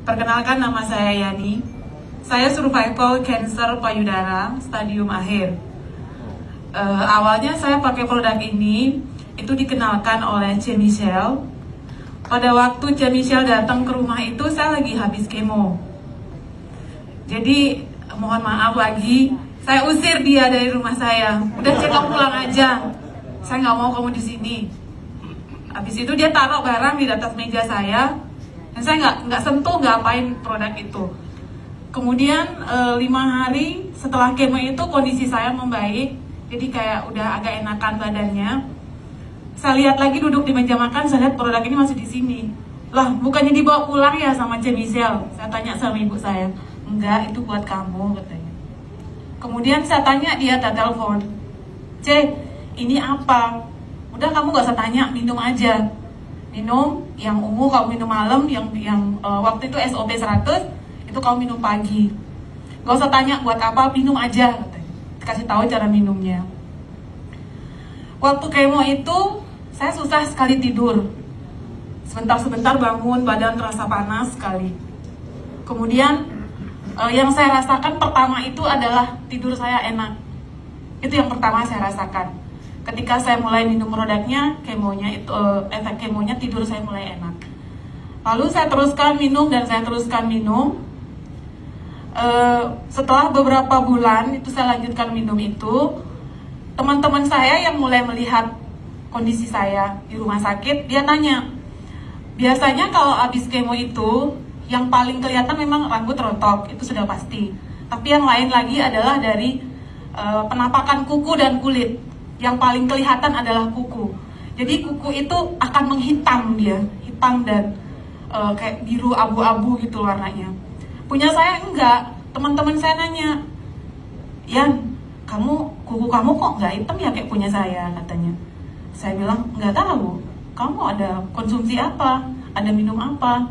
Perkenalkan, nama saya Yani. Saya survival cancer payudara stadium akhir. Awalnya saya pakai produk ini itu dikenalkan oleh C. Michelle. Pada waktu C. Michelle datang ke rumah itu saya lagi habis kemo. Jadi mohon maaf lagi, saya usir dia dari rumah saya. Udah cek, kamu pulang aja. Saya nggak mau kamu di sini. Habis itu dia taruh barang di atas meja saya. Dan saya nggak sentuh, nggak apain produk itu. Kemudian 5 hari setelah kemo itu kondisi saya membaik, jadi kayak udah agak enakan badannya. Saya lihat lagi duduk di meja makan, saya lihat produk ini masih di sini. Lah, bukannya dibawa pulang ya sama C. Michelle? Saya tanya sama ibu saya. Enggak, itu buat kamu, katanya. Kemudian saya tanya, dia ada telepon. C, ini apa? Udah, kamu gak usah tanya, minum aja. Minum, yang ungu kamu minum malam, yang waktu itu SOP 100, itu kamu minum pagi. Gak usah tanya buat apa, minum aja, katanya. Kasih tahu cara minumnya. Waktu kemo itu, saya susah sekali tidur. Sebentar-sebentar bangun, badan terasa panas sekali. Kemudian, yang saya rasakan pertama itu adalah tidur saya enak. Itu yang pertama saya rasakan. Ketika saya mulai minum produknya, efek kemonya, tidur saya mulai enak. Lalu saya teruskan minum dan saya teruskan minum. Setelah beberapa bulan itu saya lanjutkan minum itu, teman-teman saya yang mulai melihat kondisi saya di rumah sakit, dia tanya, biasanya kalau habis kemo itu yang paling kelihatan memang rambut rontok, itu sudah pasti. Tapi yang lain lagi adalah dari penampakan kuku dan kulit. Yang paling kelihatan adalah kuku. Jadi kuku itu akan menghitam dia, hitam dan kayak biru abu-abu gitu warnanya. Punya saya enggak. Teman-teman saya nanya, Yan, kuku kamu kok nggak hitam ya kayak punya saya, katanya. Saya bilang, nggak tahu. Kamu ada konsumsi apa? Ada minum apa?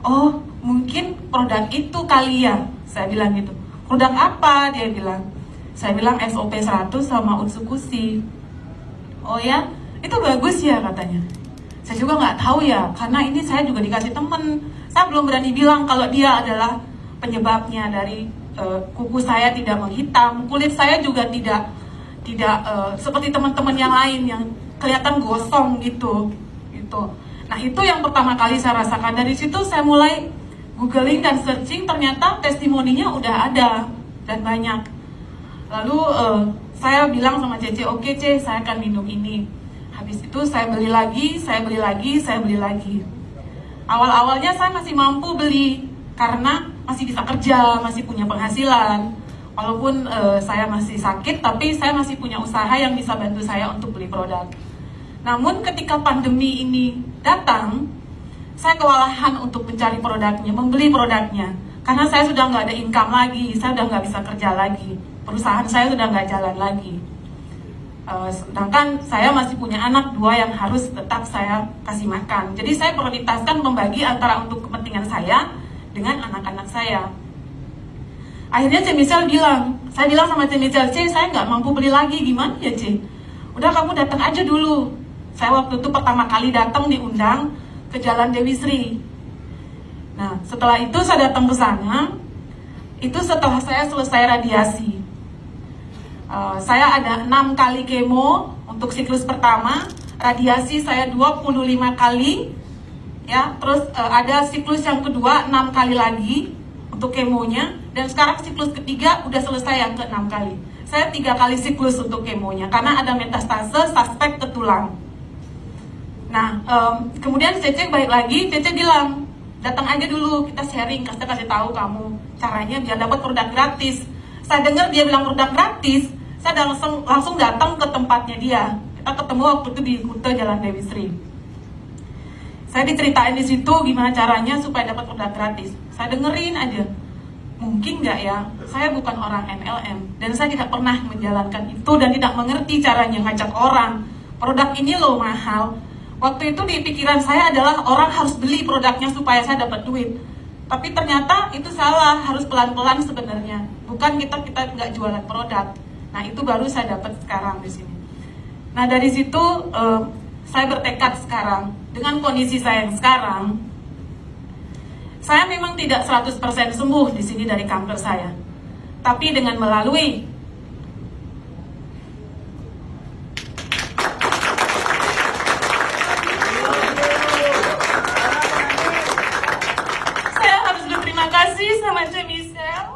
Oh, mungkin produk itu kali ya. Saya bilang gitu. Produk apa? Dia bilang. Saya bilang SOP 100 sama Utsukushi. Oh ya, itu bagus ya, katanya. Saya juga nggak tahu ya, karena ini saya juga dikasih temen. Saya belum berani bilang kalau dia adalah penyebabnya dari kuku saya tidak menghitam, kulit saya juga tidak seperti teman-teman yang lain yang kelihatan gosong gitu. Nah, itu yang pertama kali saya rasakan. Dari situ saya mulai googling dan searching, ternyata testimoninya udah ada dan banyak. Lalu saya bilang sama Cece, oke Ce, saya akan minum ini. Habis itu saya beli lagi. Awal-awalnya saya masih mampu beli karena masih bisa kerja, masih punya penghasilan. Walaupun saya masih sakit, tapi saya masih punya usaha yang bisa bantu saya untuk beli produk. Namun ketika pandemi ini datang, saya kewalahan untuk mencari produknya, membeli produknya. Karena saya sudah nggak ada income lagi, saya sudah nggak bisa kerja lagi. Perusahaan saya sudah nggak jalan lagi. Sedangkan saya masih punya anak 2 yang harus tetap saya kasih makan. Jadi saya prioritaskan membagi antara untuk kepentingan saya dengan anak-anak saya. Akhirnya C. Michelle bilang, saya bilang sama C. Michelle, C, saya nggak mampu beli lagi, gimana ya C? Udah, kamu datang aja dulu. Saya waktu itu pertama kali datang diundang ke Jalan Dewi Sri. Nah, setelah itu saya datang ke sana, itu setelah saya selesai radiasi. Saya ada 6 kali kemo untuk siklus pertama, radiasi saya 25 kali, ya. Terus ada siklus yang kedua 6 kali lagi untuk kemonya, dan sekarang siklus ketiga udah selesai yang ke-6 kali. Saya 3 kali siklus untuk kemonya karena ada metastase suspek ke tulang. Nah, kemudian Cece balik lagi, Cece bilang, datang aja dulu, kita sharing, kasih tahu kamu caranya biar dapat produk gratis. Saya dengar dia bilang produk gratis, saya langsung datang ke tempatnya dia. Kita ketemu waktu itu di Kute Jalan Dewi Sri. Saya diceritain di situ gimana caranya supaya dapat produk gratis. Saya dengerin aja. Mungkin nggak ya? Saya bukan orang MLM dan saya tidak pernah menjalankan itu dan tidak mengerti caranya ngajak orang. Produk ini loh mahal. Waktu itu di pikiran saya adalah orang harus beli produknya supaya saya dapat duit. Tapi ternyata itu salah, harus pelan-pelan sebenarnya. Bukan kita nggak jualan produk. Nah, itu baru saya dapat sekarang di sini. Nah, dari situ saya bertekad sekarang dengan kondisi saya yang sekarang, Saya memang tidak 100% sembuh di sini dari kanker saya. Tapi dengan melalui saya harus berterima kasih sama Michelle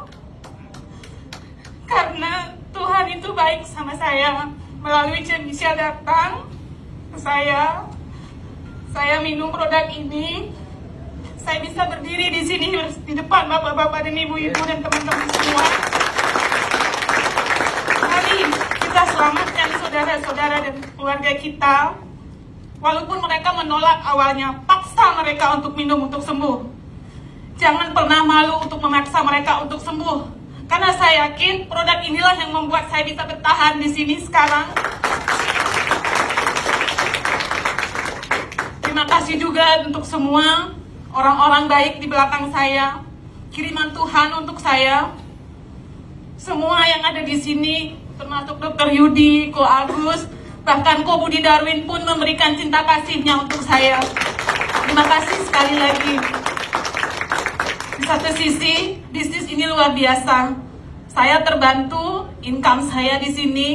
karena Tuhan itu baik sama saya. Melalui Michelle datang ke saya minum produk ini, saya bisa berdiri di sini di depan bapak-bapak dan ibu-ibu dan teman-teman semua. Mari kita selamatkan saudara-saudara dan keluarga kita. Walaupun mereka menolak awalnya, paksa mereka untuk minum untuk sembuh. Jangan pernah malu untuk memaksa mereka untuk sembuh. Karena saya yakin produk inilah yang membuat saya bisa bertahan di sini sekarang. Terima kasih juga untuk semua orang-orang baik di belakang saya. Kiriman Tuhan untuk saya. Semua yang ada di sini, termasuk Dr. Yudi, Ko Agus, bahkan Ko Budi Darwin pun memberikan cinta kasihnya untuk saya. Terima kasih sekali lagi. Di satu sisi, bisnis ini luar biasa. Saya terbantu, income saya di sini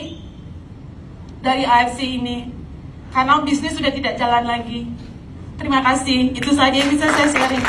dari AFC ini. Karena bisnis sudah tidak jalan lagi. Terima kasih. Itu saja yang bisa saya sharing.